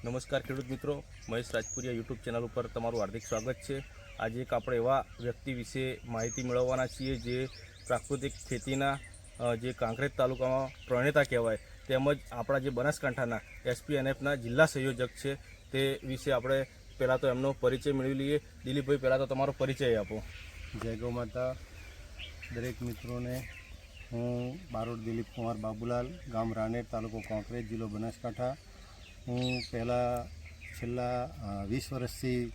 નમસ્કાર ખેડૂત મિત્રો, મહેશ રાજપુરિયા યુટ્યુબ ચેનલ ઉપર તમારું હાર્દિક સ્વાગત છે। આજે એક આપણે એવા વ્યક્તિ વિશે માહિતી મેળવવાના છીએ જે પ્રાકૃતિક ખેતીના જે કાંકરેજ તાલુકામાં પ્રણેતા કહેવાય તેમજ આપણા જે બનાસકાંઠાના એસપીએનએફના જિલ્લા સંયોજક છે તે વિશે આપણે પહેલાં તો એમનો પરિચય મેળવી લઈએ। દિલીપભાઈ, પહેલાં તો તમારો પરિચય આપો। જય ગૌ માતા। દરેક મિત્રોને હું બારોટ દિલીપ કુમાર બાબુલાલ, ગામ રાનેર, તાલુકો કાંકરેજ, જિલ્લો બનાસકાંઠા। હું પહેલાં છેલ્લા 20 વર્ષથી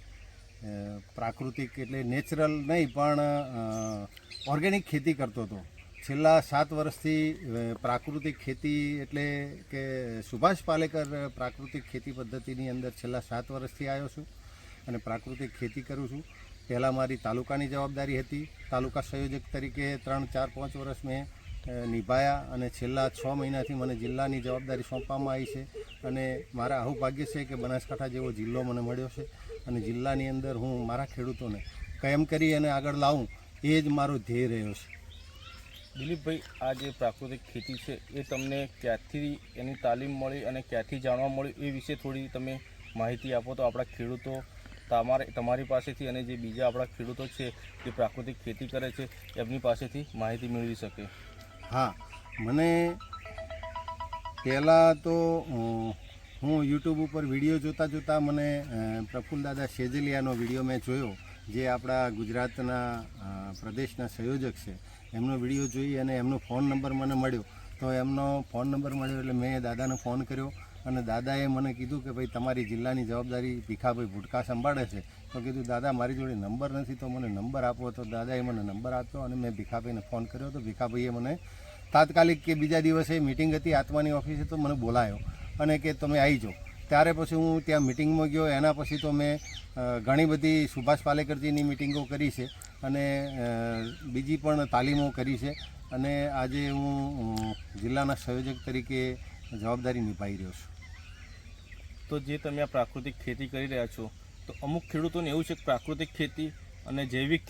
પ્રાકૃતિક એટલે નેચરલ નહીં પણ ઓર્ગેનિક ખેતી કરતો હતો। છેલ્લા 7 વર્ષથી પ્રાકૃતિક ખેતી એટલે કે સુભાષ પાલેકર પ્રાકૃતિક ખેતી પદ્ધતિની અંદર છેલ્લા 7 વર્ષથી આવ્યો છું અને પ્રાકૃતિક ખેતી કરું છું। પહેલાં મારી તાલુકાની જવાબદારી હતી, તાલુકા સંયોજક તરીકે 3, 4, 5 વર્ષ મેં નિભાયા અને છેલ્લા 6 મહિનાથી મને જિલ્લાની જવાબદારી સોંપવામાં આવી છે અને મારા આવું ભાગ્ય છે કે બનાસકાંઠા જેવો જિલ્લો મને મળ્યો છે અને જિલ્લાની અંદર હું મારા ખેડૂતોને કેમ કરી અને આગળ લાવું એ જ મારો ધ્યેય રહ્યો છે। દિલીપભાઈ, આ જે પ્રાકૃતિક ખેતી છે એ તમને ક્યાંથી એની તાલીમ મળી અને ક્યાંથી જાણવા મળ્યું એ વિશે થોડી તમે માહિતી આપો તો આપણા ખેડૂતો તમારી પાસેથી અને જે બીજા આપણા ખેડૂતો છે જે પ્રાકૃતિક ખેતી કરે છે એમની પાસેથી માહિતી મેળવી શકે। હા, મને પહેલાં તો હું યુટ્યુબ ઉપર વિડીયો જોતાં મને પ્રફુલ્લદાદા સેજલિયાનો વિડીયો મેં જોયો, જે આપણા ગુજરાતના પ્રદેશના સંયોજક છે। એમનો વિડીયો જોઈ અને એમનો ફોન નંબર મને મળ્યો, તો એમનો ફોન નંબર મળ્યો એટલે મેં દાદાને ફોન કર્યો અને દાદાએ મને કીધું કે ભાઈ તમારી જિલ્લાની જવાબદારી ભીખાભાઈ ભુટકા સંભાળે છે। તો કીધું દાદા મારી જોડે નંબર નથી તો મને નંબર આપો। તો દાદાએ મને નંબર આપ્યો અને મેં ભીખાભાઈને ફોન કર્યો તો ભીખાભાઈએ મને તાત્કાલિક કે બીજા દિવસે મિટિંગ હતી આત્માની ઓફિસે તો મને બોલાયો અને કે તમે આવી જાઓ। ત્યારે પછી હું ત્યાં મિટિંગમાં ગયો। એના પછી તો મેં ઘણી બધી સુભાષ પાલેકરજીની મિટિંગો કરી છે અને બીજી પણ તાલીમો કરી છે અને આજે હું જિલ્લાના સંયોજક તરીકે જવાબદારી નિભાવી રહ્યો છું। તો જે તમે આ પ્રાકૃતિક ખેતી કરી રહ્યા છો તો અમુક ખેડૂતોને એવું છે કે પ્રાકૃતિક ખેતી અને જૈવિક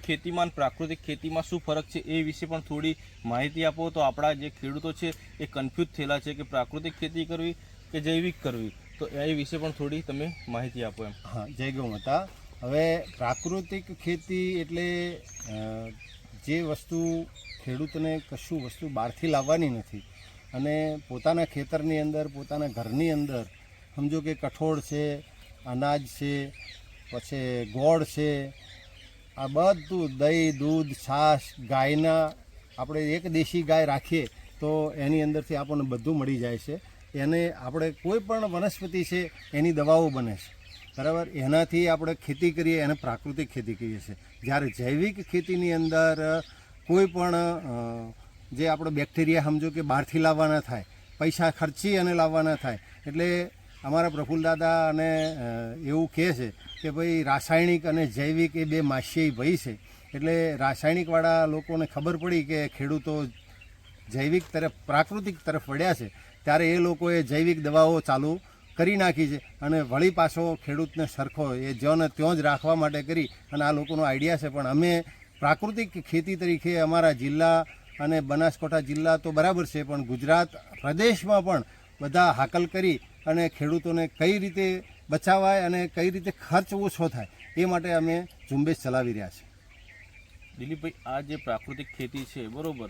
ખેતીમાં અને પ્રાકૃતિક ખેતીમાં શું ફરક છે એ વિશે પણ થોડી માહિતી આપો તો આપણા જે ખેડૂતો છે એ કન્ફ્યુઝ થયેલા છે કે પ્રાકૃતિક ખેતી કરવી કે જૈવિક કરવી, તો એ વિશે પણ થોડી તમે માહિતી આપો એમ। હા, જય ગૌ માતા। હવે પ્રાકૃતિક ખેતી એટલે જે વસ્તુ ખેડૂતને કશું વસ્તુ બહારથી લાવવાની નથી અને પોતાના ખેતરની અંદર પોતાના ઘરની અંદર સમજો કે કઠોળ છે, અનાજ છે, પછી ગોળ છે, આ બધું દહીં, દૂધ, છાશ, ગાયના આપણે એક દેશી ગાય રાખીએ તો એની અંદરથી આપણને બધું મળી જાય છે। એને આપણે કોઈ પણ વનસ્પતિ છે એની દવાઓ બને છે, બરાબર? એનાથી આપણે ખેતી કરીએ એને પ્રાકૃતિક ખેતી કહીએ છીએ। જ્યારે જૈવિક ખેતીની અંદર કોઈ પણ જે આપણે બેક્ટેરિયા સમજો કે બહારથી લાવવાના થાય, પૈસા ખર્ચી અને લાવવાના થાય। એટલે અમારા પ્રફુલ્લદાદા અને એવું કહે છે કે ભાઈ રાસાયણિક અને જૈવિક એ બે માસ્યી ભય છે। એટલે રાસાયણિકવાળા લોકોને ખબર પડી કે ખેડૂતો જૈવિક તરફ પ્રાકૃતિક તરફ વળ્યા છે ત્યારે એ લોકોએ જૈવિક દવાઓ ચાલુ કરી નાખી છે અને વળી પાછો ખેડૂતને સરખો એ જ્યોને ત્યાં જ રાખવા માટે કરી અને આ લોકોનો આઈડિયા છે। પણ અમે પ્રાકૃતિક ખેતી તરીકે અમારા જિલ્લા અને બનાસકાંઠા જિલ્લા તો બરાબર છે પણ ગુજરાત પ્રદેશમાં પણ બધા હાકલ કરી અને ખેડૂતોને કઈ રીતે બચાવાય અને કઈ રીતે ખર્ચ ઓછો થાય એ માટે અમે ઝુંબેશ ચલાવી રહ્યા છીએ। દિલીપભાઈ, આ જે પ્રાકૃતિક ખેતી છે બરાબર,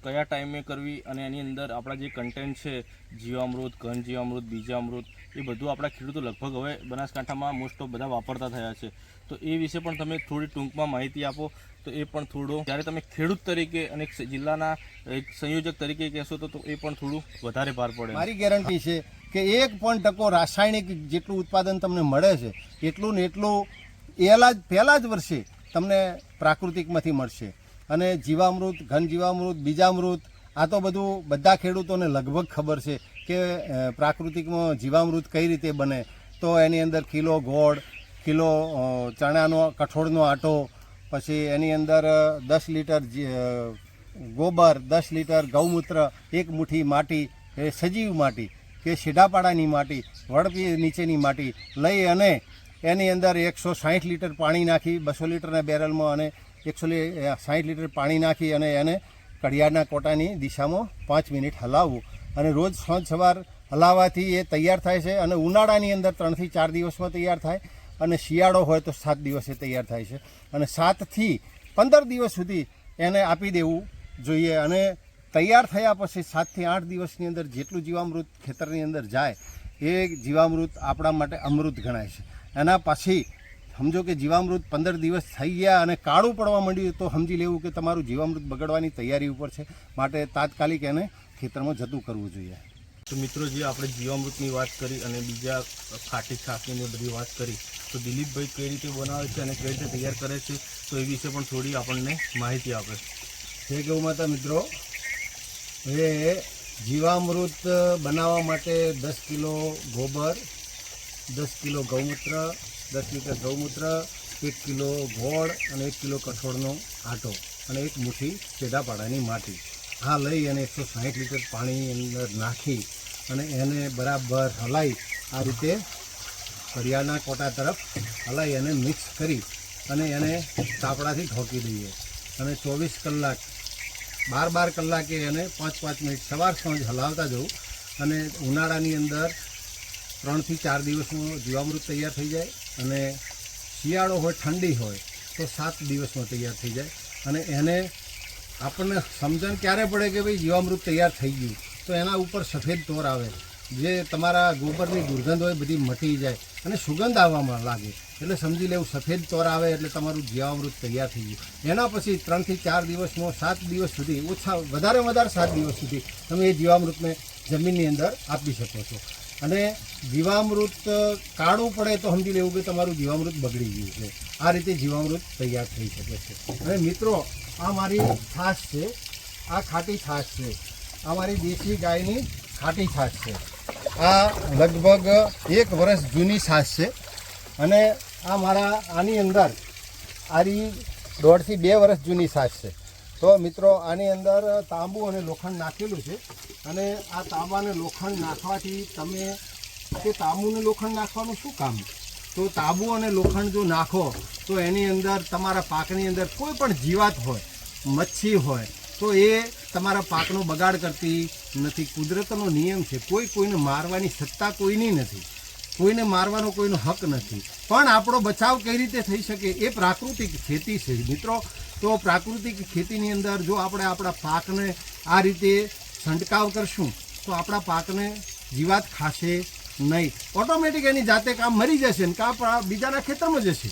કયા ટાઈમે કરવી અને એની અંદર આપણા જે કન્ટેન્ટ છે જીવામૃત, ઘન જીવામૃત, બીજામૃત એ બધું આપણા ખેડૂતો લગભગ હવે બનાસકાંઠામાં મોસ્ટ ઓફ બધા વાપરતા થયા છે, તો એ વિશે પણ તમે થોડી ટૂંકમાં માહિતી આપો તો એ પણ થોડું જ્યારે તમે ખેડૂત તરીકે અને જિલ્લાના એક સંયોજક તરીકે કહેશો તો એ પણ થોડું વધારે ભાર પડે। મારી ગેરંટી છે કે 1% રાસાયણિક જેટલું ઉત્પાદન તમને મળે છે એટલું ને એટલું પહેલાં જ વર્ષે તમને પ્રાકૃતિકમાંથી મળશે અને જીવામૃત, ઘન જીવામૃત, બીજામૃત આ તો બધું બધા ખેડૂતોને લગભગ ખબર છે કે પ્રાકૃતિકમાં જીવામૃત કઈ રીતે બને। તો એની અંદર કિલો ગોળ, કિલો ચણાનો કઠોળનો આટો, પછી એની અંદર 10 લીટર ગોબર, 10 લીટર ગૌમૂત્ર, 1 મુઠ્ઠી માટી એ સજીવ માટી કે શેઢાપાડાની માટી, વડપી નીચેની માટી લઈ અને એની અંદર 160 લીટર પાણી નાખી 200 લીટરના બેરલમાં અને 160 લીટર પાણી નાખી અને એને ઘડિયાળના કોટાની દિશામાં 5 મિનિટ હલાવવું અને રોજ સાંજ સવાર હલાવવાથી એ તૈયાર થાય છે અને ઉનાળાની અંદર 3 થી 4 દિવસમાં તૈયાર થાય અને શિયાળો હોય તો 7 દિવસે તૈયાર થાય છે અને 7 થી 15 દિવસ સુધી એને આપી દેવું જોઈએ અને તૈયાર થયા પછી 7 થી 8 દિવસની અંદર જેટલું જીવામૃત ખેતરની અંદર જાય એ જીવામૃત આપણા માટે અમૃત ગણાય છે. એના પછી સમજો કે જીવામૃત 15 દિવસ થઈ ગયા અને કાળું પડવા માંડ્યું તો સમજી લેવું કે તમારું જીવામૃત બગડવાની તૈયારી ઉપર છે, માટે તાત્કાલિક એને ખેતરમાં જતું કરવું જોઈએ. તો મિત્રો, જે આપણે જીવામૃતની વાત કરી અને બીજા ખાટી છાશની બધી વાત કરી, તો દિલીપભાઈ કઈ રીતે બનાવે છે અને કઈ રીતે તૈયાર કરે છે, તો એ વિશે પણ થોડી આપણને માહિતી આપે. જય ગૌ માતા મિત્રો, હવે જીવામૃત બનાવવા માટે 10 કિલો ગોબર, 10 કિલો ગૌમૂત્ર, 10 લીટર ગૌમૂત્ર, 1 કિલો ગોળ અને 1 કિલો કઠોળનો આટો અને 1 મુઠ્ઠી ચેડાપાડાની માટી આ લઈ અને 160 લીટર પાણી અંદર નાખી અને એને બરાબર હલાવી આ રીતે કડિયાના કોટા તરફ હલાવી અને મિક્સ કરી અને એને તાપડાથી ઢોકી દઈએ અને 24 કલાક 12 કલાકે એને 5-5 મિનિટ સવાર સાંજ હલાવતા જવું અને ઉનાળાની અંદર 3 થી 4 દિવસમાં જીવામૃત તૈયાર થઈ જાય અને શિયાળો હોય ઠંડી હોય તો 7 દિવસમાં તૈયાર થઈ જાય અને એને આપણને સમજણ ક્યારે પડે કે ભાઈ જીવામૃત તૈયાર થઈ ગયું તો એના ઉપર સફેદ તોર આવે, જે તમારા ગોબરની દુર્ગંધ હોય બધી મટી જાય અને સુગંધ આવવામાં લાગે એટલે સમજી લેવું સફેદ તોર આવે એટલે તમારું જીવામૃત તૈયાર થઈ ગયું. એના પછી 3 થી 4 દિવસમાં 7 દિવસ સુધી વધારે 7 દિવસ સુધી તમે એ જીવામૃતને જમીનની અંદર આપી શકો છો અને જીવામૃત કાળું પડે તો સમજી લેવું કે તમારું જીવામૃત બગડી ગયું છે. આ રીતે જીવામૃત તૈયાર થઈ શકે છે. અને મિત્રો, આ મારી છાશ છે, આ ખાટી છાશ છે, આ મારી દેશી ગાયની ખાટી છાશ છે. આ લગભગ 1 વર્ષ જૂની છાશ છે અને આ મારા આની અંદર આરી 1.5 થી 2 વર્ષ જૂની છાશ છે. તો મિત્રો, આની અંદર તાંબુ અને લોખંડ નાખેલું છે અને આ તાંબા અને લોખંડ નાખવાથી તમે તે તાંબુ અને લોખંડ નાખવાનું શું કામ? તો તાંબુ અને લોખંડ જો નાખો તો એની અંદર તમારા પાકની અંદર કોઈ પણ જીવાત હોય, મચ્છી હોય તો એ તમારા પાકનો બગાડ કરતી નથી. કુદરતનો નિયમ છે, કોઈને મારવાની સત્તા કોઈની નથી, કોઈને મારવાનો કોઈનો હક નથી, પણ આપણો બચાવ કઈ રીતે થઈ શકે એ પ્રાકૃતિક ખેતી છે મિત્રો. તો પ્રાકૃતિક ખેતીની અંદર જો આપણે આપણા પાકને આ રીતે છંટકાવ કરશું તો આપણા પાકને જીવાત ખાશે નહીં, ઓટોમેટિક એની જાતે કામ મરી જશે ને કાં બીજાના ખેતરમાં જશે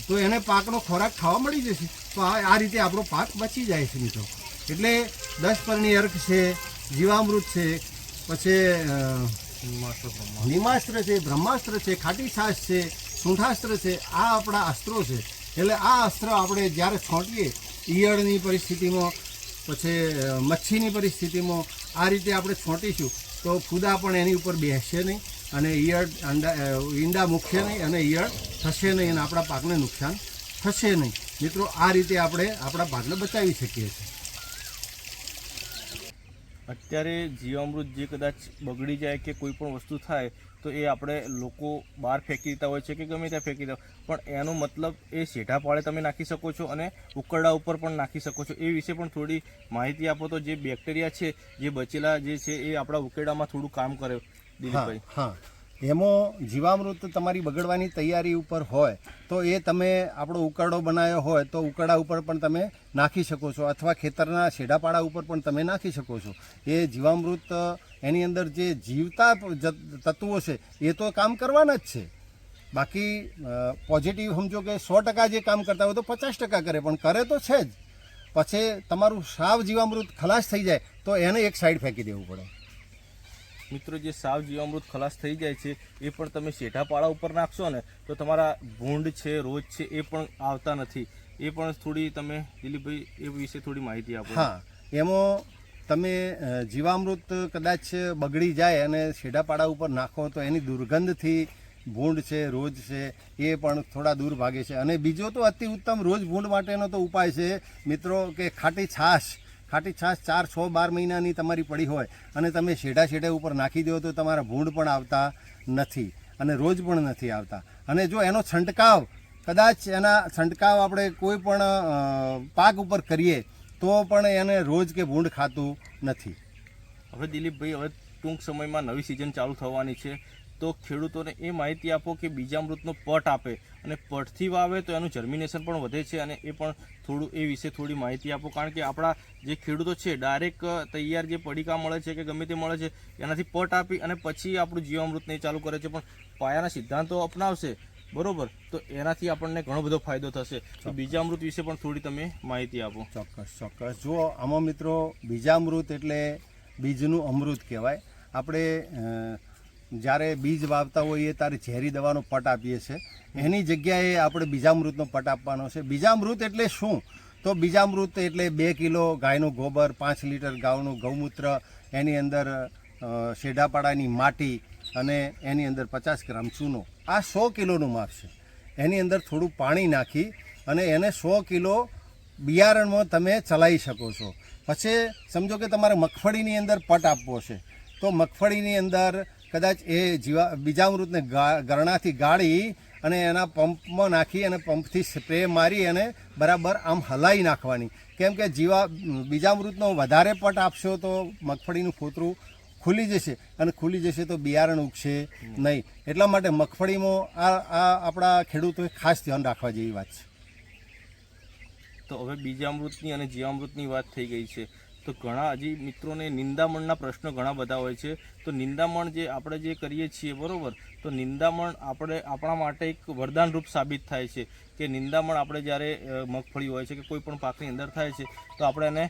તો એને પાકનો ખોરાક ખાવા મળી જશે. તો આ રીતે આપણો પાક બચી જાય છે મિત્રો. એટલે 10 પરની અર્ક છે, જીવામૃત છે, પછી નિમાસ્ત્ર છે, બ્રહ્માસ્ત્ર છે, ખાટી છાશ છે, સૂંઠાસ્ત્ર છે, આ આપણા અસ્ત્રો છે. એટલે આ અસ્ત્ર આપણે જ્યારે છોંટીએ ઈયળની પરિસ્થિતિમાં, પછી મચ્છીની પરિસ્થિતિમાં આ રીતે આપણે છોંટીશું તો ફૂદા પણ એની ઉપર બેસશે નહીં અને ઈયળ ઈંડા મૂકશે નહીં અને ઈયળ થશે નહીં અને આપણા પાકને નુકસાન થશે નહીં. મિત્રો, આ રીતે આપણે આપણા પાકને બચાવી શકીએ છીએ. અત્યારે જીવામૃત જે કદાચ બગડી જાય કે કોઈ પણ વસ્તુ થાય તો એ આપણે લોકો બહાર ફેંકી દેતા હોય છે કે ગમે ત્યાં ફેંકી દેતા, પણ એનો મતલબ એ સેઢા પાળે તમે નાખી શકો છો અને ઉકરડા ઉપર પણ નાખી શકો છો. એ વિશે પણ થોડી માહિતી આપો તો જે બેક્ટેરિયા છે, જે બચેલા જે છે એ આપણા ઉકેડામાં થોડું કામ કરે. દિલીપભાઈ, હા, એમાં જીવામૃત તમારી બગડવાની તૈયારી ઉપર હોય તો એ તમે આપણો ઉકરડો બનાવ્યો હોય તો ઉકરડા ઉપર પણ તમે નાખી શકો છો અથવા ખેતરના છેડાપાડા ઉપર પણ તમે નાખી શકો છો. એ જીવામૃત એની અંદર જે જીવતા તત્વો છે એ તો કામ કરવાના જ છે. બાકી પોઝિટિવ સમજો કે 100% જે કામ કરતા હોય તો 50% કરે, પણ કરે તો છે જ. પછી તમારું સાવ જીવામૃત ખલાસ થઈ જાય તો એને એક સાઈડ ફેંકી દેવું પડે. મિત્રો, જે સાવ જીવામૃત ખલાસ થઈ જાય છે એ પણ તમે શેઢાપાળા ઉપર નાખશો ને તો તમારા ભૂંડ છે, રોજ છે એ પણ આવતા નથી. એ પણ થોડી તમે દિલીપભાઈ એ વિશે થોડી માહિતી આપો. હા, એમાં તમે જીવામૃત કદાચ બગડી જાય અને શેઢાપાડા ઉપર નાખો તો એની દુર્ગંધથી ભૂંડ છે, રોજ છે એ પણ થોડા દૂર ભાગે છે. અને બીજો તો અતિ ઉત્તમ રોજ ભૂંડ માટેનો તો ઉપાય છે મિત્રો કે ખાટી છાશ 4, 6, 12 મહિનાની તમારી પડી હોય અને તમે શેઢે ઉપર નાખી દો તો તમારા ભૂંડ પણ આવતા નથી અને રોજ પણ નથી આવતા. અને જો એનો છંટકાવ કદાચ આપણે કોઈ પણ પાક ઉપર કરીએ તો પણ એને રોજ કે ભૂંડ ખાતું નથી. હવે દિલીપભાઈ, હવે ટૂંક સમયમાં નવી સિઝન ચાલુ થવાની છે, તો ખેડૂતોને એ માહિતી આપો કે બીજામૃતનો પટ આપે અને પટથી વાવે તો એનું જર્મિનેશન પણ વધે છે, અને એ પણ થોડું એ વિશે થોડી માહિતી આપો. કારણ કે આપણા જે ખેડૂતો છે ડાયરેક્ટ તૈયાર જે પડીકા મળે છે કે ગમે તે મળે છે એનાથી પટ આપી અને પછી આપણું જીવામૃત નહીં ચાલુ કરે છે, પણ પાયાના સિદ્ધાંતો અપનાવશે બરોબર, તો એનાથી આપણને ઘણો બધો ફાયદો થશે. તો બીજામૃત વિશે પણ થોડી તમે માહિતી આપો. ચોક્કસ. જુઓ, આમાં મિત્રો બીજામૃત એટલે બીજનું અમૃત કહેવાય. આપણે જ્યારે બીજ વાવતા હોઈએ ત્યારે ઝેરી દવાનો પટ આપીએ છીએ, એની જગ્યાએ આપણે બીજામૃતનો પટ આપવાનો છે. બીજામૃત એટલે શું? તો બીજામૃત એટલે 2 કિલો ગાયનું ગોબર, 5 લીટર ગાયનું ગૌમૂત્ર, એની અંદર શેઢાપાડાની માટી અને એની અંદર 50 ગ્રામ ચૂનો. આ 100 કિલોનું માપ છે. એની અંદર થોડું પાણી નાખી અને એને 100 કિલો બિયારણમાં તમે ચલાવી શકો છો. પછી સમજો કે તમારે મગફળીની અંદર પટ આપવો છે, તો મગફળીની અંદર કદાચ એ બીજામૃતને ગરણાથી ગાળી અને એના પંપમાં નાખી અને પંપથી સ્પ્રે મારી અને બરાબર આમ હલાવી નાખવાની. કેમ કે બીજામૃતનો વધારે પટ આપશો તો મગફળીનું ફોતરું ખુલી જશે, અને ખુલી જશે તો બિયારણ ઉગશે નહીં. એટલા માટે મગફળીમાં આ આપણા ખેડૂતોએ ખાસ ધ્યાન રાખવા જેવી વાત છે. તો હવે બીજામૃતની અને જીવામૃતની વાત થઈ ગઈ છે, તો ઘણા હજી મિત્રોને નિંદામણના પ્રશ્નો ઘણા બધા હોય છે. તો નિંદામણ જે આપણે જે કરીએ છીએ બરાબર, તો નિંદામણ આપણા માટે એક વરદાન રૂપ સાબિત થાય છે કે નિંદામણ આપણે જ્યારે મગફળી હોય છે કે કોઈ પણ પાકની અંદર થાય છે તો આપણે એને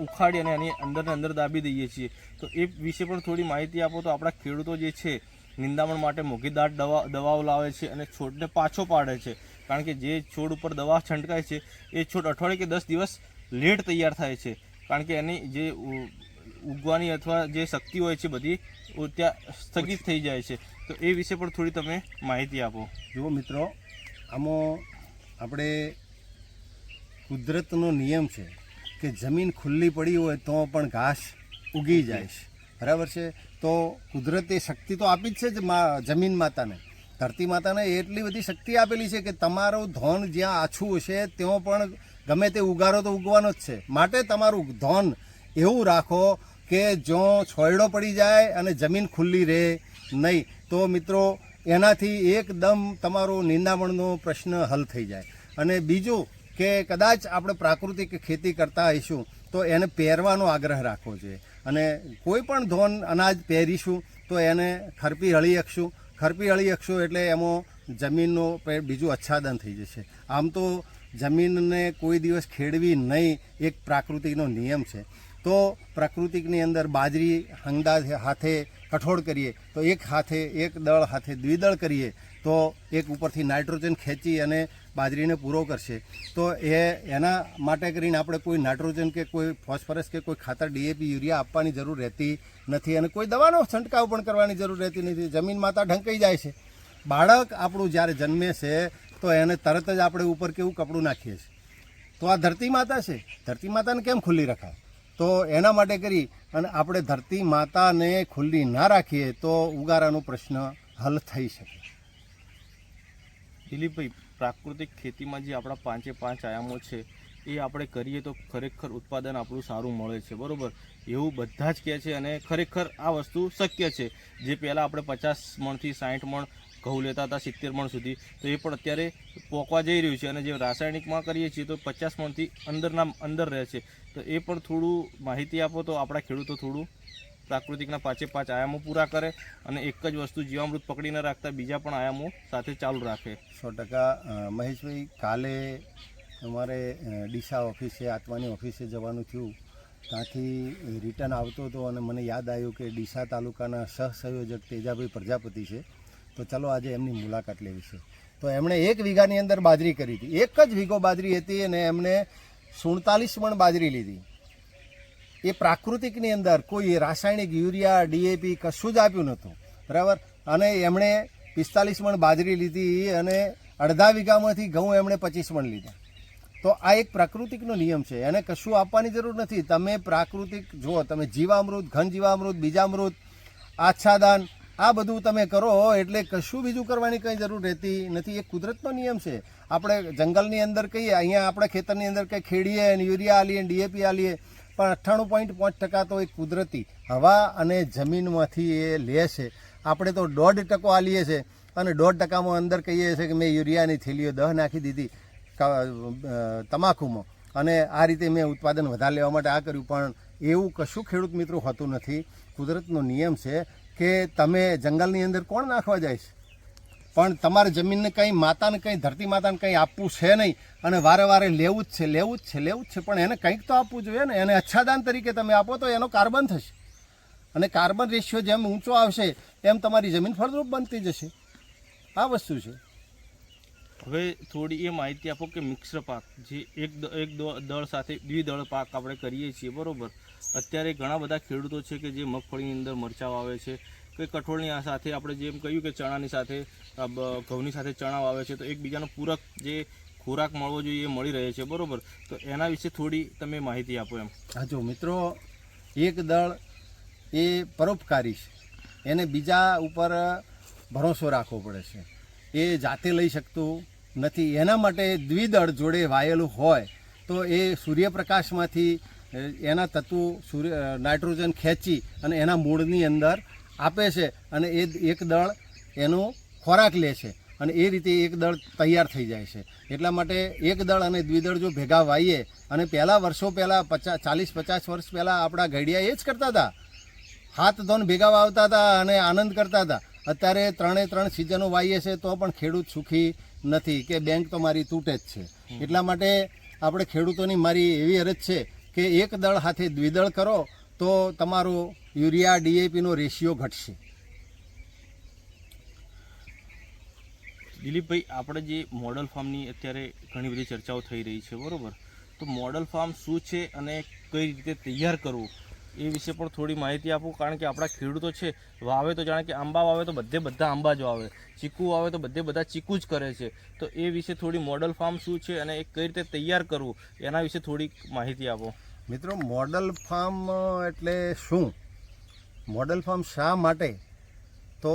ઉખાડી અને એની અંદર દાબી દઈએ છીએ. તો એ વિશે પણ થોડી માહિતી આપો. તો આપણા ખેડૂતો જે છે નિંદામણ માટે મોઘીદાટ દવાઓ લાવે છે અને છોડને પાછો પાડે છે, કારણ કે જે છોડ ઉપર દવા છંટકાય છે એ છોડ અઠવાડિયે કે 10 દિવસ લેટ તૈયાર થાય છે, કારણ કે એની જે ઉગવાની અથવા જે શક્તિ હોય છે બધી ત્યાં સ્થગિત થઈ જાય છે. તો એ વિશે પણ થોડી તમે માહિતી આપો. જુઓ મિત્રો, આમાં આપણે કુદરતનો નિયમ છે કે જમીન ખુલ્લી પડી હોય તો પણ ઘાસ ઉગી જાય છે, બરાબર છે. તો કુદરતે શક્તિ તો આપી જ છે જમીન માતાને, ધરતી માતાને એટલી બધી શક્તિ આપેલી છે કે તમારું ધોન જ્યાં આછું હશે ત્યાં પણ ગમે તે ઉગારો તો ઉગવાનો જ છે. માટે તમારું ધોન એવું રાખો કે જો છોયડો પડી જાય અને જમીન ખુલ્લી રહે નહીં, તો મિત્રો એનાથી એકદમ તમારો નિંદામણનો પ્રશ્ન હલ થઈ જાય. અને બીજું કે કદાચ આપણે પ્રાકૃતિક ખેતી કરતા હોઈશું તો એને પહેરવાનો આગ્રહ રાખવો જોઈએ, અને કોઈ પણ ધોન અનાજ પહેરીશું તો એને ખરપી હળી શકશું એટલે એમાં જમીનનું બીજું આચ્છાદન થઈ જશે. આમ તો જમીનને કોઈ દિવસ ખેડવી નહીં, એક પ્રાકૃતિકનો નિયમ છે. તો પ્રાકૃતિકની અંદર બાજરી હંગદા હાથે કઠોળ કરીએ તો એક દળ હાથે દ્વિદળ કરીએ તો એક ઉપરથી નાઇટ્રોજન ખેંચી અને બાજરીને પૂરો કરશે. તો એના માટે કરીને આપણે કોઈ નાઇટ્રોજન કે કોઈ ફોસ્ફરસ કે કોઈ ખાતર ડીએપી યુરિયા આપવાની જરૂર રહેતી નથી, અને કોઈ દવાનો છંટકાવ પણ કરવાની જરૂર રહેતી નથી. જમીન માતા ઢંકાઈ જાય છે. બાળક આપણું જ્યારે જન્મે છે તો એને તરત જ આપણે ઉપર કેવું કપડું નાખીએ છીએ. તો આ ધરતી માતા છે, ધરતી માતાને કેમ ખુલ્લી રખાય? તો એના માટે કરી અને આપણે ધરતી માતાને ખુલ્લી ના રાખીએ તો ઉગારાનો પ્રશ્ન હલ થઈ શકે. દિલીપભાઈ, પ્રાકૃતિક ખેતીમાં જે આપણા 5 આયામો છે એ આપણે કરીએ તો ખરેખર ઉત્પાદન આપણું સારું મળે છે, બરાબર? એવું બધા જ કહે છે અને ખરેખર આ વસ્તુ શક્ય છે. જે પહેલાં આપણે 50 મણથી 60 મણ ઘઉં લેતા હતા 70 મણ સુધી, તો એ પણ અત્યારે પોકવા જઈ રહ્યું છે. અને જે રાસાયણિકમાં કરીએ છીએ તો 50 મણથી અંદર રહે છે. તો એ પણ થોડું માહિતી આપો તો આપણા ખેડૂતો થોડું પ્રાકૃતિકના 5 આયામો પૂરા કરે અને એક જ વસ્તુ જીવામૃત પકડીને રાખતા બીજા પણ આયામો સાથે ચાલુ રાખે. 100% મહેશભાઈ, કાલે અમારે ડીસા ઓફિસે, આત્માની ઓફિસે જવાનું થયું. ત્યાંથી રિટર્ન આવતો હતો અને મને યાદ આવ્યું કે ડીસા તાલુકાના સહસંયોજક તેજાભાઈ પ્રજાપતિ છે, તો ચાલો આજે એમની મુલાકાત લેવી છે. તો એમણે 1 વીઘાની અંદર બાજરી કરી હતી, 1 જ વીઘો બાજરી હતી અને એમણે 47 મણ બાજરી લીધી. એ પ્રાકૃતિકની અંદર કોઈ રાસાયણિક યુરિયા ડીએપી કશું જ આપ્યું નહોતું, બરાબર? અને એમણે 45 મણ બાજરી લીધી અને અડધા વીઘામાંથી ઘઉં એમણે 25 મણ લીધા. તો આ એક પ્રાકૃતિકનો નિયમ છે, એને કશું આપવાની જરૂર નથી. તમે પ્રાકૃતિક જુઓ, તમે જીવામૃત, ઘન જીવામૃત, બીજામૃત, આચ્છાદન આ બધું તમે કરો એટલે કશું બીજું કરવાની કંઈ જરૂર રહેતી નથી. એ કુદરતનો નિયમ છે. આપણે જંગલની અંદર કહીએ, અહીંયા આપણે ખેતરની અંદર કંઈ ખેડીએ અને યુરિયા આલીએ ડીએપી આલીએ, પણ 98.5% તો એ કુદરતી હવા અને જમીનમાંથી એ લે છે. આપણે તો 1.5% આલીએ છીએ અને 1.5%માં અંદર કહીએ છીએ કે મેં યુરિયાની થેલીઓ 10 નાખી દીધી તમાકુમાં અને આ રીતે મેં ઉત્પાદન વધારે લેવા માટે આ કર્યું. પણ એવું કશું ખેડૂત મિત્રો હોતું નથી. કુદરતનો નિયમ છે કે તમે જંગલની અંદર કોણ નાખવા જાય છે, પણ તમારે જમીનને કંઈ માતાને કંઈ ધરતી માતાને કંઈ આપવું છે નહીં અને વારે વારે લેવું જ છે. પણ એને કંઈક તો આપવું જોઈએ ને. એને અચ્છાદાન તરીકે તમે આપો તો એનો કાર્બન થશે અને કાર્બન રેશિયો જેમ ઊંચો આવશે એમ તમારી જમીન ફળદ્રુપ બનતી જશે. આ વસ્તુ છે. હવે થોડી એ માહિતી આપો કે મિક્સર પાક જે એક દળ સાથે દ્વિદળ પાક આપણે કરીએ છીએ, બરાબર. અત્યારે ઘણા બધા ખેડૂતો છે કે જે મગફળીની અંદર મરચાં વાવે છે, કે કઠોળની આ સાથે આપણે જેમ કહ્યું કે ચણાની સાથે ઘઉંની સાથે ચણા વાવે છે, તો એકબીજાનો પૂરક જે ખોરાક મળવો જોઈએ એ મળી રહે છે, બરાબર. તો એના વિશે થોડી તમે માહિતી આપો એમ. હા, જો મિત્રો, એક દળ એ પરોપકારી છે, એને બીજા ઉપર ભરોસો રાખવો પડે છે, એ જાતે લઈ શકતું નથી. એના માટે દ્વિદળ જોડે વાયેલું હોય તો એ સૂર્યપ્રકાશમાંથી એના તત્વો નાઇટ્રોજન ખેંચી અને એના મૂળની અંદર આપે છે અને એ એક દળ એનો ખોરાક લે છે અને એ રીતે એક દળ તૈયાર થઈ જાય છે. એટલા માટે એક દળ અને દ્વિદળ જો ભેગા વાઈએ અને વર્ષો પહેલાં 40-50 વર્ષ પહેલાં આપણા ઘડિયા એ જ કરતા હતા. હાથ ધોન ભેગા વાવતા હતા અને આનંદ કરતા હતા. અત્યારે 3 સિઝનો વાવીએ છે તો પણ ખેડૂત સુખી નથી કે બેંક તો મારી તૂટે જ છે. એટલા માટે આપણે ખેડૂતોની મારી એવી અરજ છે કે એક દળ સાથે દ્વિદળ કરો તો તમારો યુરિયા DAPનો રેશિયો ઘટશે. દિલીપભાઈ, આપણે જે મોડલ ફાર્મની અત્યારે ઘણી બધી ચર્ચાઓ થઈ રહી છે, બરાબર. તો મોડલ ફાર્મ શું છે અને કઈ રીતે તૈયાર કરવું એ વિશે પણ થોડી માહિતી આપો. કારણ કે આપણા ખેડૂતો છે વાવે તો જાણે કે આંબા વાવે તો બધા આંબા જ વાવે, ચીકુ વાવે તો બધા ચીકુ જ કરે છે. તો એ વિશે થોડી મોડલ ફાર્મ શું છે અને એ કઈ રીતે તૈયાર કરવું એના વિશે થોડી માહિતી આપો. મિત્રો, મોડલ ફાર્મ એટલે શું, મોડલ ફાર્મ શા માટે, તો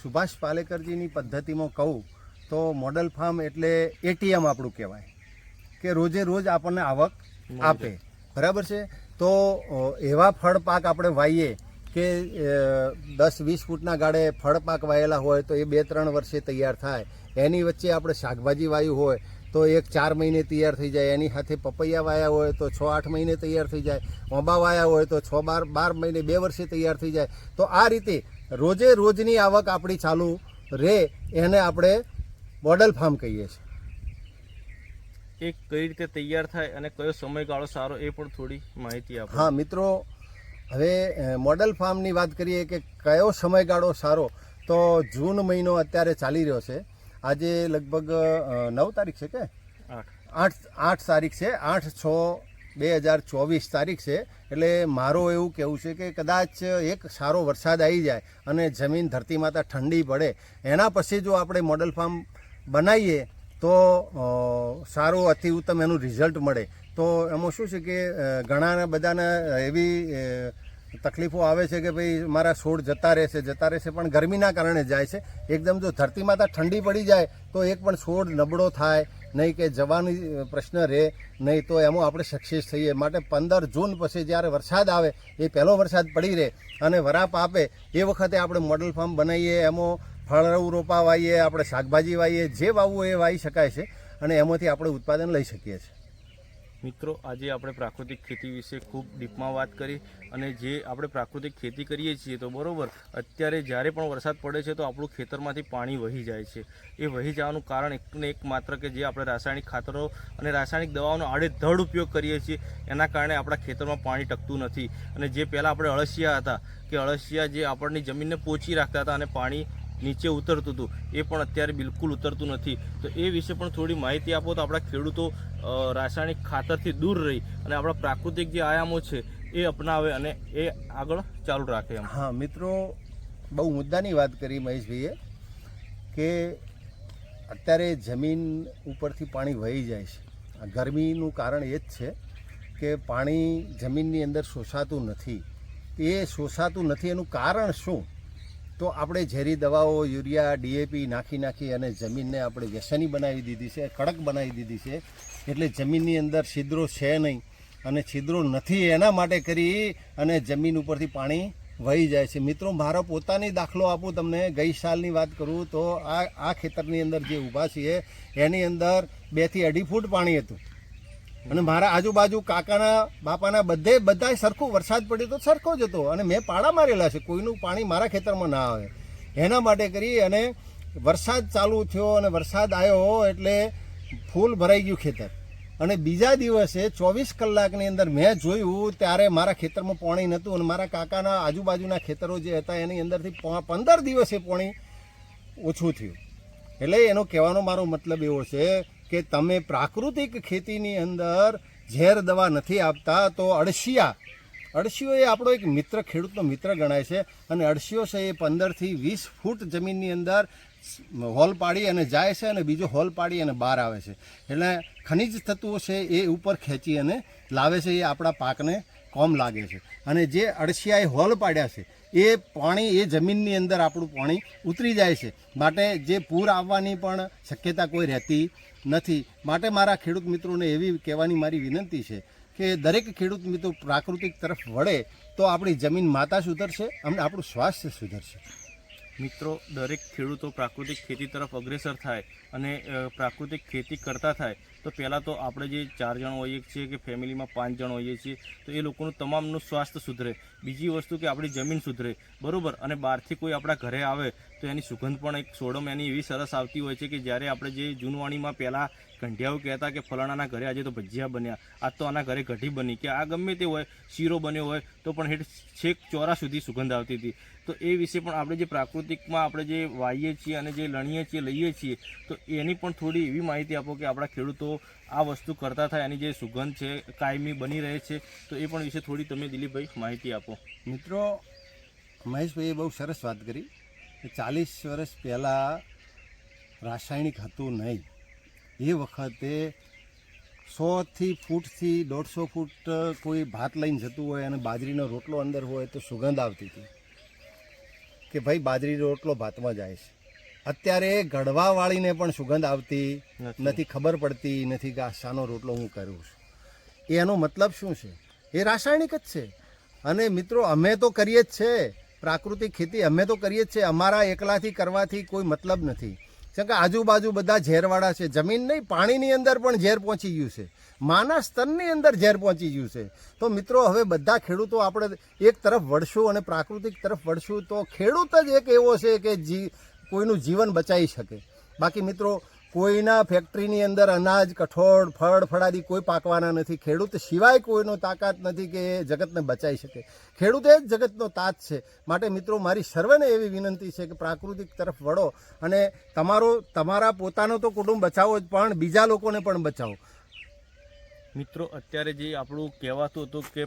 સુભાષ પાલેકરજીની પદ્ધતિમાં કહું તો મોડલ ફાર્મ એટલે ATM આપણું કહેવાય કે રોજે રોજ આપણને આવક આપે, બરાબર છે. તો એવા ફળ પાક આપણે વાવીએ કે 10-20 ફૂટના ગાળે ફળ પાક વાયેલા હોય તો એ 2-3 વર્ષે તૈયાર થાય. એની વચ્ચે આપણે શાકભાજી વાવ્યું હોય તો 1-4 મહિને તૈયાર થઈ જાય. એની સાથે પપૈયા વાયા હોય તો 6-8 મહિને તૈયાર થઈ જાય. આંબા વાયા હોય તો 6-12 મહિને 2 વર્ષે તૈયાર થઈ જાય. તો આ રીતે રોજે રોજની આવક આપણી ચાલુ રહે, એને આપણે મોડલ ફાર્મ કહીએ છીએ. એ કઈ રીતે તૈયાર થાય અને કયો સમયગાળો સારો એ પણ થોડી માહિતી આપો. હા મિત્રો, હવે મોડલ ફાર્મની વાત કરીએ કે કયો સમયગાળો સારો, તો જૂન મહિનો અત્યારે ચાલી રહ્યો છે. આજે લગભગ 9 તારીખ છે કે 8 તારીખ છે, 8/6/2024 તારીખ છે. એટલે મારો એવું કહેવું છે કે કદાચ એક સારો વરસાદ આવી જાય અને જમીન ધરતી માતા ઠંડી પડે એના પછી જો આપણે મોડલ ફાર્મ બનાવીએ તો સારું અતિ ઉત્તમ એનું રિઝલ્ટ મળે. તો એમાં શું છે કે ઘણા બધાને એવી તકલીફો આવે છે કે ભાઈ મારા છોડ જતા રહેશે પણ ગરમીના કારણે જાય છે. એકદમ જો ધરતી માતા ઠંડી પડી જાય તો એક પણ છોડ નબળો થાય નહીં કે જવાની પ્રશ્ન રહે નહીં, તો એમાં આપણે સક્સેસ થઈએ. માટે 15 જૂન પછી જ્યારે વરસાદ આવે એ પહેલો વરસાદ પડી રહે અને વરાપ આપે એ વખતે આપણે મોડલ ફાર્મ બનાવીએ. એમાં ફળ રોપા વાવીએ, આપણે શાકભાજી વાવીએ, જે વાવવું એ વાવી શકાય છે અને એમાંથી આપણે ઉત્પાદન લઈ શકીએ છીએ. મિત્રો, આજે આપણે પ્રાકૃતિક ખેતી વિશે ખૂબ ડીપમાં વાત કરી અને જે આપણે પ્રાકૃતિક ખેતી કરીએ છીએ તો બરાબર, અત્યારે જ્યારે પણ વરસાદ પડે છે તો આપણું ખેતરમાંથી પાણી વહી જાય છે. એ વહી જવાનું કારણ એકને એક માત્ર કે જે આપણે રાસાયણિક ખાતરો અને રાસાયણિક દવાઓનો આડેધડ ઉપયોગ કરીએ છીએ એના કારણે આપણા ખેતરમાં પાણી ટકતું નથી. અને જે પહેલાં આપણે અળસિયા હતા કે અળસિયા જે આપણની જમીનને પોચી રાખતા હતા અને પાણી નીચે ઉતરતું હતું, એ પણ અત્યારે બિલકુલ ઉતરતું નથી. તો એ વિશે પણ થોડી માહિતી આપો તો આપણા ખેડૂતો રાસાયણિક ખાતરથી દૂર રહી અને આપણા પ્રાકૃતિક જે આયામો છે એ અપનાવે અને એ આગળ ચાલુ રાખે એમ. હા મિત્રો, બહુ મુદ્દાની વાત કરી મહેશભાઈએ કે અત્યારે જમીન ઉપરથી પાણી વહી જાય છે. ગરમીનું કારણ એ જ છે કે પાણી જમીનની અંદર શોષાતું નથી. એ શોષાતું નથી એનું કારણ શું, તો આપણે ઝેરી દવાઓ યુરિયા DAP નાખી અને જમીનને આપણે વ્યસની બનાવી દીધી છે, કડક બનાવી દીધી છે. એટલે જમીનની અંદર છિદ્રો છે નહીં અને છિદ્રો નથી એના માટે કરી અને જમીન ઉપરથી પાણી વહી જાય છે. મિત્રો, મારો પોતાની દાખલો આપું તમને. ગઈ સાલની વાત કરું તો આ ખેતરની અંદર જે ઊભા છીએ એની અંદર 2 થી 2.5 ફૂટ પાણી હતું અને મારા આજુબાજુ કાકાના બાપાના બધાય સરખું વરસાદ પડ્યો તો સરખો જ હતો અને મેં પાડા મારેલા છે, કોઈનું પાણી મારા ખેતરમાં ના આવે એના માટે કરી. અને વરસાદ ચાલુ થયો અને વરસાદ આવ્યો એટલે ફૂલ ભરાઈ ગયું ખેતર અને બીજા દિવસે 24 કલાકની અંદર મેં જોયું ત્યારે મારા ખેતરમાં પાણી નહોતું અને મારા કાકાના આજુબાજુના ખેતરો જે હતા એની અંદરથી 15 દિવસે પાણી ઓછું થયું. એટલે એનો કહેવાનો મારો મતલબ એવો છે કે તમે પ્રાકૃતિક ખેતીની અંદર ઝેર દવા નથી આપતા તો અળશિયો એ આપણો એક મિત્ર, ખેડૂતનો મિત્ર ગણાય છે અને અળશિયો છે એ 15 થી 20 ફૂટ જમીનની અંદર હોલ પાડી અને જાય છે અને બીજો હોલ પાડી અને બહાર આવે છે. એટલે ખનિજ તત્વો છે એ ઉપર ખેંચી અને લાવે છે, એ આપણા પાકને કોમ લાગે છે. અને જે અળશિયાએ હોલ પાડ્યા છે એ પાણી એ જમીનની અંદર આપણું પાણી ઉતરી જાય છે, માટે જે પૂર આવવાની પણ શક્યતા કોઈ રહેતી નથી. માટે મારા ખેડૂત મિત્રોને એવી કહેવાની મારી વિનંતી છે કે દરેક ખેડૂત મિત્રો પ્રાકૃતિક તરફ વળે તો આપણી જમીન માતા સુધરશે અને આપણું સ્વાસ્થ્ય સુધરશે. મિત્રો, દરેક ખેડૂતો પ્રાકૃતિક ખેતી તરફ અગ્રેસર થાય અને પ્રાકૃતિક ખેતી કરતા થાય તો પહેલાં તો આપણે જે 4 જણ હોઈએ છીએ કે ફેમિલીમાં 5 જણ હોઈએ છીએ તો એ લોકોનું તમામનું સ્વાસ્થ્ય સુધરે. બીજી વસ્તુ કે આપણી જમીન સુધરે, બરાબર. અને બહારથી કોઈ આપણા ઘરે આવે તો એની સુગંધ પણ એક સોડમ એની એવી સરસ આવતી હોય છે કે જ્યારે આપણે જે જૂનવાણીમાં પહેલાં કંઢિયાઓ કહેતા કે ફલાણાના ઘરે આજે તો ભજીયા બન્યા, આજ તો આના ઘરે કઢી બની, કે આ ગમે તે હોય, શીરો બન્યો હોય તો પણ હેઠ છેક ચોરા સુધી સુગંધ આવતી હતી. તો એ વિશે પણ આપણે જે પ્રાકૃતિકમાં આપણે જે વાવીએ છીએ અને જે લણીએ છીએ, લઈએ છીએ, તો એની પણ થોડી એવી માહિતી આપો કે આપણા ખેડૂતો આ વસ્તુ કરતા થાય, એની જે સુગંધ છે કાયમી બની રહે છે, તો એ પણ વિશે થોડી તમે દિલીપભાઈ માહિતી આપો. મિત્રો, મહેશભાઈએ બહુ સરસ વાત કરી. 40 વર્ષ પહેલાં રાસાયણિક હતું નહીં. એ વખતે 100 ફૂટથી 150 ફૂટ કોઈ ભાત લઈને જતું હોય અને બાજરીનો રોટલો અંદર હોય તો સુગંધ આવતી હતી કે ભાઈ બાજરીનો રોટલો ભાતમાં જાય છે. અત્યારે ગળવાવાળીને પણ સુગંધ આવતી નથી, ખબર પડતી નથી કે આ શાનો રોટલો હું કરું છું. એનો મતલબ શું છે? એ રાસાયણિક જ છે. અને મિત્રો, અમે તો કરીએ જ છે પ્રાકૃતિક ખેતી, અમે તો કરીએ જ છે. અમારા એકલાથી કરવાથી કોઈ મતલબ નથી, કેમ કે આજુબાજુ બધા ઝેરવાળા છે. જમીન નહીં, પાણીની અંદર પણ ઝેર પહોંચી ગયું છે, માના સ્તરની અંદર ઝેર પહોંચી ગયું છે. તો મિત્રો, હવે બધા ખેડૂતો આપણે એક તરફ વળશું અને પ્રાકૃતિક તરફ વળશું તો ખેડૂત જ એક એવો છે કે કોઈનું જીવન બચાવી શકે. બાકી મિત્રો, કોઈના ફેક્ટરીની અંદર અનાજ, કઠોળ, ફળ, ફળાદી કોઈ પાકવાના નથી. ખેડૂત સિવાય કોઈનો તાકાત નથી કે એ જગતને બચાવી શકે. ખેડૂત એ જ જગતનો તાત છે. માટે મિત્રો, મારી સર્વેને એવી વિનંતી છે કે પ્રાકૃતિક તરફ વળો અને તમારા પોતાનો તો કુટુંબ બચાવો જ, પણ બીજા લોકોને પણ બચાવો. મિત્રો, અત્યારે જે આપણું કહેવાતું હતું કે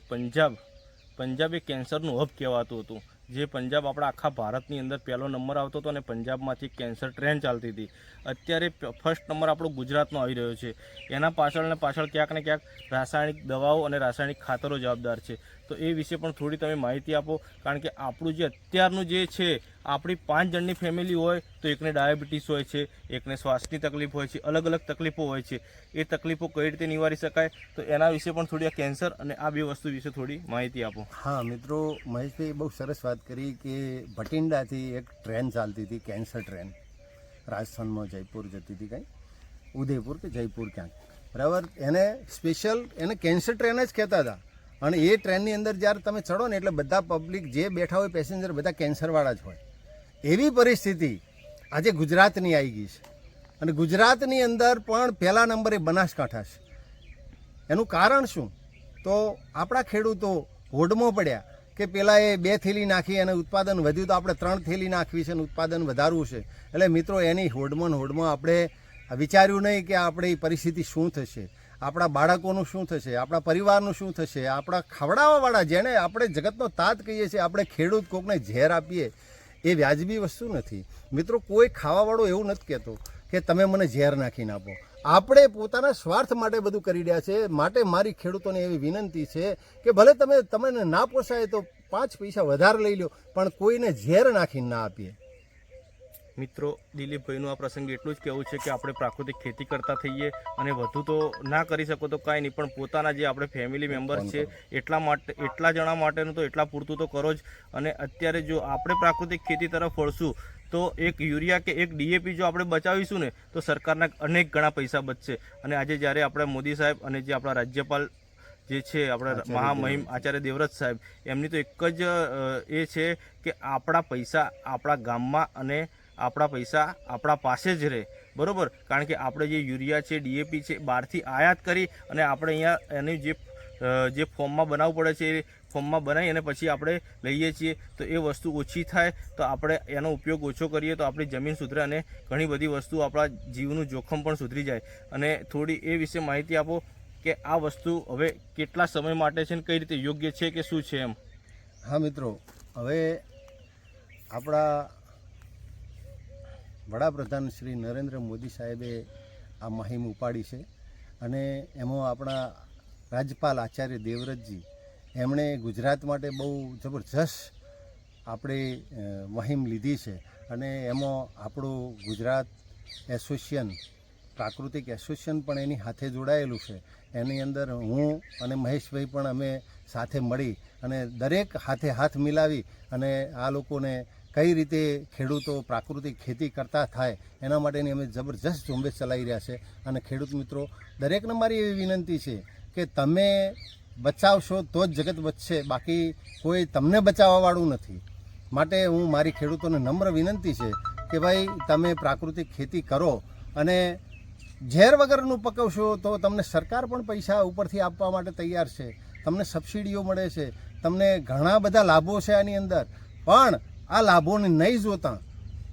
પંજાબ એ કેન્સરનું હબ કહેવાતું હતું. જે પંજાબ આપણા આખા ભારતની અંદર પહેલો નંબર આવતો હતો અને પંજાબમાંથી કેન્સર ટ્રેન ચાલતી હતી. અત્યારે ફર્સ્ટ નંબર આપણો ગુજરાતનો આવી રહ્યો છે. એના પાછળ ક્યાંક ને ક્યાંક રાસાયણિક દવાઓ અને રાસાયણિક ખાતરો જવાબદાર છે. તો એ વિશે પણ થોડી તમે માહિતી આપો, કારણ કે આપણું જે અત્યારનું જે છે, આપણી 5 જણની ફેમિલી હોય તો એકને ડાયાબિટીસ હોય છે, એકને શ્વાસની તકલીફ હોય છે, અલગ અલગ તકલીફો હોય છે. એ તકલીફો કઈ રીતે નિવારી શકાય, તો એના વિશે પણ થોડી આ કેન્સર અને આ 2 વસ્તુ વિશે થોડી માહિતી આપો. હા મિત્રો, મહેશભાઈ બહુ સરસ વાત કરી કે ભટિંડાથી એક ટ્રેન ચાલતી હતી, કેન્સર ટ્રેન. રાજસ્થાનમાં જયપુર જતી હતી, કંઈ ઉદયપુર કે જયપુર ક્યાંક, બરાબર. એને સ્પેશિયલ એને કેન્સર ટ્રેન જ કહેતા હતા. અને એ ટ્રેનની અંદર જ્યારે તમે ચડો ને એટલે બધા પબ્લિક જે બેઠા હોય પેસેન્જર બધા કેન્સરવાળા જ હોય. એવી પરિસ્થિતિ આજે ગુજરાતની આવી ગઈ છે અને ગુજરાતની અંદર પણ પહેલા નંબરે બનાસકાંઠા છે. એનું કારણ શું? તો આપણા ખેડૂતો હોડમાં પડ્યા કે પેલા એ 2 થેલી નાખી અને ઉત્પાદન વધ્યું તો આપણે 3 થેલી નાખવી છે અને ઉત્પાદન વધારવું છે. એટલે મિત્રો, એની હોડમાં આપણે વિચાર્યું નહીં કે આપણી પરિસ્થિતિ શું થશે, આપણા બાળકોનું શું થશે, આપણા પરિવારનું શું થશે, આપણા ખવડાવવાવાળા જેને આપણે જગતનો તાત કહીએ છીએ, આપણે ખેડૂત કોકને ઝેર આપીએ એ વ્યાજબી વસ્તુ નથી. મિત્રો, કોઈ ખાવાવાળો એવું નથી કહેતો કે તમે મને ઝેર નાખીને આપો. આપણે પોતાના સ્વાર્થ માટે બધું કરી રહ્યા છે. માટે મારી ખેડૂતોને એવી વિનંતી છે કે ભલે તમને ના પોસાય તો 5 પૈસા વધારે લઈ લો, પણ કોઈને ઝેર નાખીને ના આપીએ. મિત્રો, દિલીપભાઈનું આ પ્રસંગે એટલું જ કહેવું છે કે આપણે પ્રાકૃતિક ખેતી કરતા થઈએ અને વધુ તો ના કરી શકો તો કાંઈ નહીં, પણ પોતાના જે આપણે ફેમિલી મેમ્બર્સ છે એટલા જણા માટેનું તો એટલા પૂરતું તો કરો જ. અને અત્યારે જો આપણે પ્રાકૃતિક ખેતી તરફ વળશું તો એક યુરિયા કે એક DAP જો આપણે બચાવીશું ને તો સરકારના અનેક ઘણા પૈસા બચશે. અને આજે જ્યારે આપણે મોદી સાહેબ અને જે આપણા રાજ્યપાલ જે છે આપણા મહામહિમ આચાર્ય દેવવ્રત સાહેબ, એમની તો એક જ એ છે કે આપણા પૈસા આપણા ગામમાં અને આપણા પૈસા આપણા પાસે જ રહે, બરાબર. કારણ કે આપણે જે યુરિયા છે, DAP છે, બહારથી આયાત કરી અને આપણે અહીંયા એની જે ફોર્મમાં બનાવવું પડે છે એ ફોર્મમાં બનાવી અને પછી આપણે લઈએ છીએ, તો એ વસ્તુ ઓછી થાય તો આપણે એનો ઉપયોગ ઓછો કરીએ તો આપણી જમીન સુધરે અને ઘણી બધી વસ્તુ આપણા જીવનું જોખમ પણ સુધરી જાય. અને થોડી એ વિશે માહિતી આપો કે આ વસ્તુ હવે કેટલા સમય માટે છે ને કઈ રીતે યોગ્ય છે કે શું છે એમ. હા મિત્રો, હવે આપણા વડાપ્રધાન શ્રી નરેન્દ્ર મોદી સાહેબે આ મહિમ ઉપાડી છે અને એમાં આપણા રાજ્યપાલ આચાર્ય દેવવ્રતજી એમણે ગુજરાત માટે બહુ જબરજસ્ત આપણે મહિમ લીધી છે. અને એમાં આપણું ગુજરાત એસોસિએશન, પ્રાકૃતિક એસોસિએશન પણ એની સાથે જોડાયેલું છે. એની અંદર હું અને મહેશભાઈ પણ અમે સાથે મળી અને દરેક હાથે હાથ મિલાવી અને આ લોકોને કઈ રીતે ખેડૂતો પ્રાકૃતિક ખેતી કરતા થાય એના માટેની અમે જબરજસ્ત ઝુંબેશ ચલાવી રહ્યા છે. અને ખેડૂત મિત્રો, દરેકને મારી એવી વિનંતી છે કે તમે બચાવશો તો જ જગત બચશે, બાકી કોઈ તમને બચાવવાવાળું નથી. માટે હું મારી ખેડૂતોને નમ્ર વિનંતી છે કે ભાઈ તમે પ્રાકૃતિક ખેતી કરો અને ઝેર વગરનું પકવશો તો તમને સરકાર પણ પૈસા ઉપરથી આપવા માટે તૈયાર છે, તમને સબસિડીઓ મળે છે, તમને ઘણા બધા લાભો છે આની અંદર. પણ આ લાભોને નહીં જોતા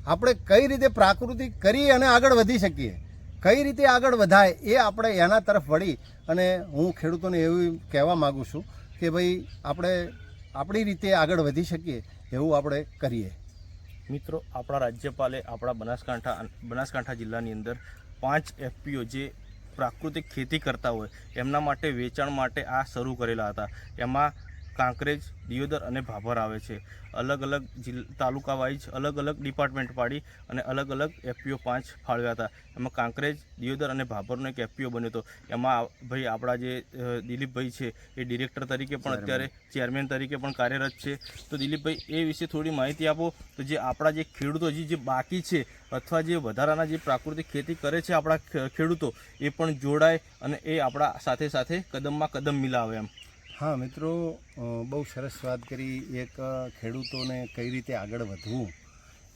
આપણે કઈ રીતે પ્રાકૃતિક કરી અને આગળ વધી શકીએ, કઈ રીતે આગળ વધાય એ આપણે એના તરફ વળી. અને હું ખેડૂતોને એવું કહેવા માગું છું કે ભાઈ આપણે આપણી રીતે આગળ વધી શકીએ એવું આપણે કરીએ. મિત્રો, આપણા રાજ્યપાલે આપણા બનાસકાંઠા જિલ્લાની અંદર 5 FPO જે પ્રાકૃતિક ખેતી કરતા હોય એમના માટે વેચાણ માટે આ શરૂ કરેલા હતા. એમાં કાંકરેજ, દિયોદર અને ભાભર આવે છે. અલગ અલગ તાલુકા વાઇઝ અલગ અલગ ડિપાર્ટમેન્ટ પાડી અને અલગ અલગ FPO 5 ફાળવ્યા હતા. એમાં કાંકરેજ, દિયોદર અને ભાભરનો એક FPO બન્યો હતો. એમાં ભાઈ આપણા જે દિલીપભાઈ છે એ ડિરેક્ટર તરીકે પણ અત્યારે ચેરમેન તરીકે પણ કાર્યરત છે. તો દિલીપભાઈ, એ વિશે થોડી માહિતી આપો. તો જે આપણા જે ખેડૂતો હજી જે બાકી છે અથવા જે વધારાના જે પ્રાકૃતિક ખેતી કરે છે આપણા ખેડૂતો, એ પણ જોડાય અને એ આપણા સાથે સાથે કદમમાં કદમ મિલાવે એમ. હા મિત્રો, બહુ સરસ વાત કરી. એક ખેડૂતોને કઈ રીતે આગળ વધવું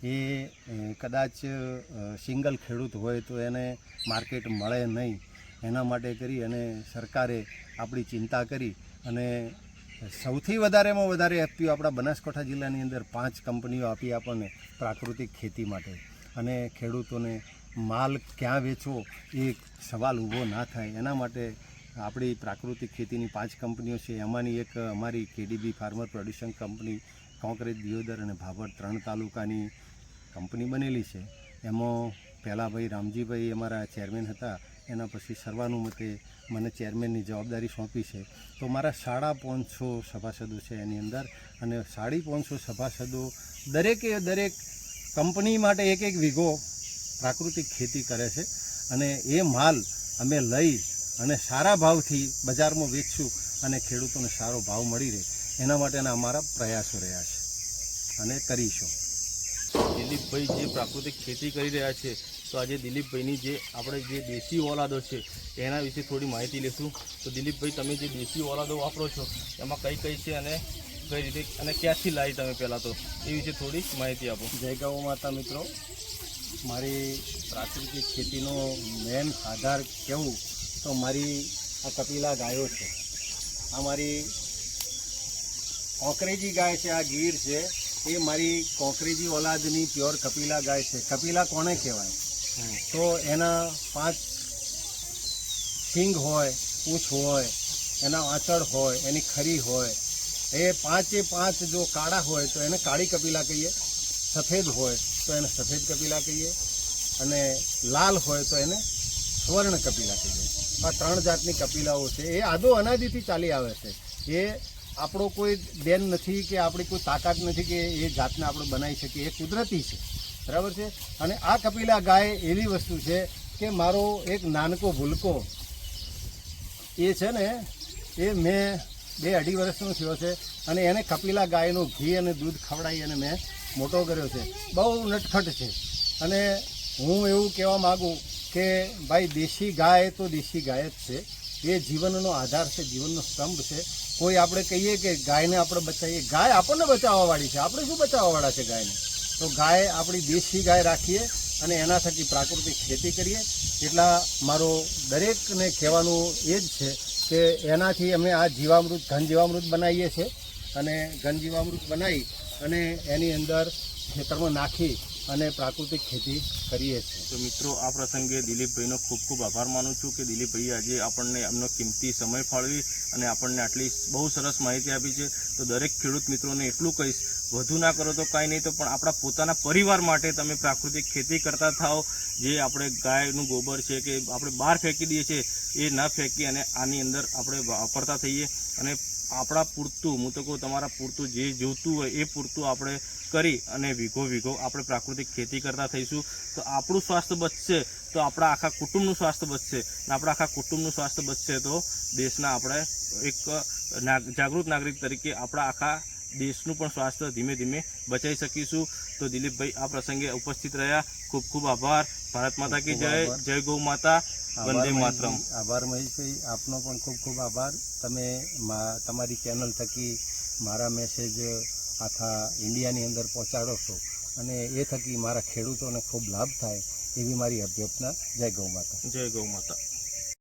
એ કદાચ સિંગલ ખેડૂત હોય તો એને માર્કેટ મળે નહીં, એના માટે કરી અને સરકારે આપણી ચિંતા કરી અને સૌથી વધારેમાં વધારે FPO આપણા બનાસકાંઠા જિલ્લાની અંદર 5 કંપનીઓ આપી આપણને પ્રાકૃતિક ખેતી માટે. અને ખેડૂતોને માલ ક્યાં વેચવો એ સવાલ ઊભો ના થાય એના માટે આપણી પ્રાકૃતિક ખેતીની 5 કંપનીઓ છે. એમાંની એક અમારી KDB farmer producer company Kankrej, Deodar અને ભાભર 3 તાલુકાની કંપની બનેલી છે. એમાં પહેલાં ભાઈ રામજીભાઈ અમારા ચેરમેન હતા, એના પછી સર્વાનુમતે મને ચેરમેનની જવાબદારી સોંપી છે. તો મારા 550 સભાસદો છે એની અંદર અને 550 સભાસદો દરેકે દરેક કંપની માટે એક વીઘો પ્રાકૃતિક ખેતી કરે છે અને એ માલ અમે લઈ અને સારા ભાવથી બજારમાં વેચશું અને ખેડૂતોને સારો ભાવ મળી રહે એના માટેના અમારા પ્રયાસો રહ્યા છે અને કરીશું. દિલીપભાઈ જે પ્રાકૃતિક ખેતી કરી રહ્યા છે, તો આજે દિલીપભાઈની જે આપણે જે દેશી ઓલાદો છે એના વિશે થોડી માહિતી લઈશું. તો દિલીપભાઈ, તમે જે દેશી ઓલાદો વાપરો છો એમાં કઈ કઈ છે અને કઈ રીતે અને ક્યાંથી લાવી તમે પહેલાં તો એ વિશે થોડી માહિતી આપો. જય ગૌ માતા. મિત્રો, મારી પ્રાકૃતિક ખેતીનો મેન આધાર કેવું તો મારી આ કપિલા ગાયો છે. આ મારી કોંકરેજી ગાય છે, આ ગીર છે, એ મારી કોંકરેજી ઓલાદની પ્યોર કપિલા ગાય છે. કપિલા કોને કહેવાય? તો એના 5 સિંગ હોય, પૂંછ હોય, એના આંચળ હોય, એની ખરી હોય, એ 5 જો કાળા હોય તો એને કાળી કપિલા કહીએ, સફેદ હોય તો એને સફેદ કપિલા કહીએ અને લાલ હોય તો એને સ્વર્ણ કપિલા કહીએ. આ 3 જાતની કપિલાઓ છે. એ આદો અનાદિથી ચાલી આવે છે. એ આપણો કોઈ દેન નથી કે આપણી કોઈ તાકાત નથી કે એ જાતને આપણે બનાવી શકીએ. એ કુદરતી છે. બરાબર છે. અને આ કપિલા ગાય એવી વસ્તુ છે કે મારો એક નાનકો ભૂલકો એ છે ને એ મેં 2-2.5 વર્ષનો થયો છે અને એને કપિલા ગાયનું ઘી અને દૂધ ખવડાવી અને મેં મોટો કર્યો છે. બહુ નટખટ છે. અને હું એવું કહેવા માગું કે ભાઈ દેશી ગાય તો દેશી ગાય જ છે. એ જીવનનો આધાર છે, જીવનનો સ્તંભ છે. કોઈ આપણે કહીએ કે ગાયને આપણે બચાવીએ, ગાય આપણને બચાવવાવાળી છે. આપણે શું બચાવવાવાળા છે ગાયને? તો ગાય આપણી દેશી ગાય રાખીએ અને એના થકી પ્રાકૃતિક ખેતી કરીએ. એટલા મારો દરેકને કહેવાનું એ જ છે કે એનાથી અમે આ જીવામૃત ઘન જીવામૃત બનાવીએ છીએ અને ઘન જીવામૃત બનાવી અને એની અંદર ખેતરમાં નાખી અને પ્રાકૃતિક ખેતી કરીએ છીએ. તો મિત્રો, આ પ્રસંગે દિલીપભાઈનો ખૂબ ખૂબ આભાર માનું છું કે દિલીપભાઈએ આજે આપણને એમનો કિંમતી સમય ફાળવી અને આપણને આટલી બહુ સરસ માહિતી આપી છે. તો દરેક ખેડૂત મિત્રોને એટલું કહીશ, વધુ ના કરો તો કાંઈ નહીં, તો પણ આપણા પોતાના પરિવાર માટે તમે પ્રાકૃતિક ખેતી કરતા થાઓ. જે આપણે ગાયનું ગોબર છે કે આપણે બહાર ફેંકી દઈએ છીએ એ ન ફેંકી અને આની અંદર આપણે વાપરતા થઈએ. અને આપણા પૂરતું, હું તો કહું તમારા પૂરતું જે જોઈતું હોય એ પૂરતું આપણે કરી અને વીઘો આપણે પ્રાકૃતિક ખેતી કરતા થઈશું. તો આપણું સ્વાસ્થ્ય બચશે તો આપણા આખા કુટુંબનું સ્વાસ્થ્ય બચશે અને આપણા આખા કુટુંબનું સ્વાસ્થ્ય બચશે તો દેશના આપણે એક જાગૃત નાગરિક તરીકે આપણા આખા દેશનું પણ સ્વાસ્થ્ય ધીમે ધીમે બચાવી શકીશું. તો દિલીપભાઈ આ પ્રસંગે ઉપસ્થિત રહ્યા, ખૂબ ખૂબ આભાર. ભારત માતા કી જય. જય ગૌ માતા. વંદે માતરમ. આભાર મહેશભાઈ, આપનો પણ ખૂબ ખૂબ આભાર. તમે તમારી ચેનલ થકી મારા મેસેજ આખા ઇન્ડિયાની અંદર પહોંચાડો છો અને એ થકી મારા ખેડૂતોને ખૂબ લાભ થાય એવી મારી અભ્યર્થના. જય ગૌ માતા. જય ગૌ માતા.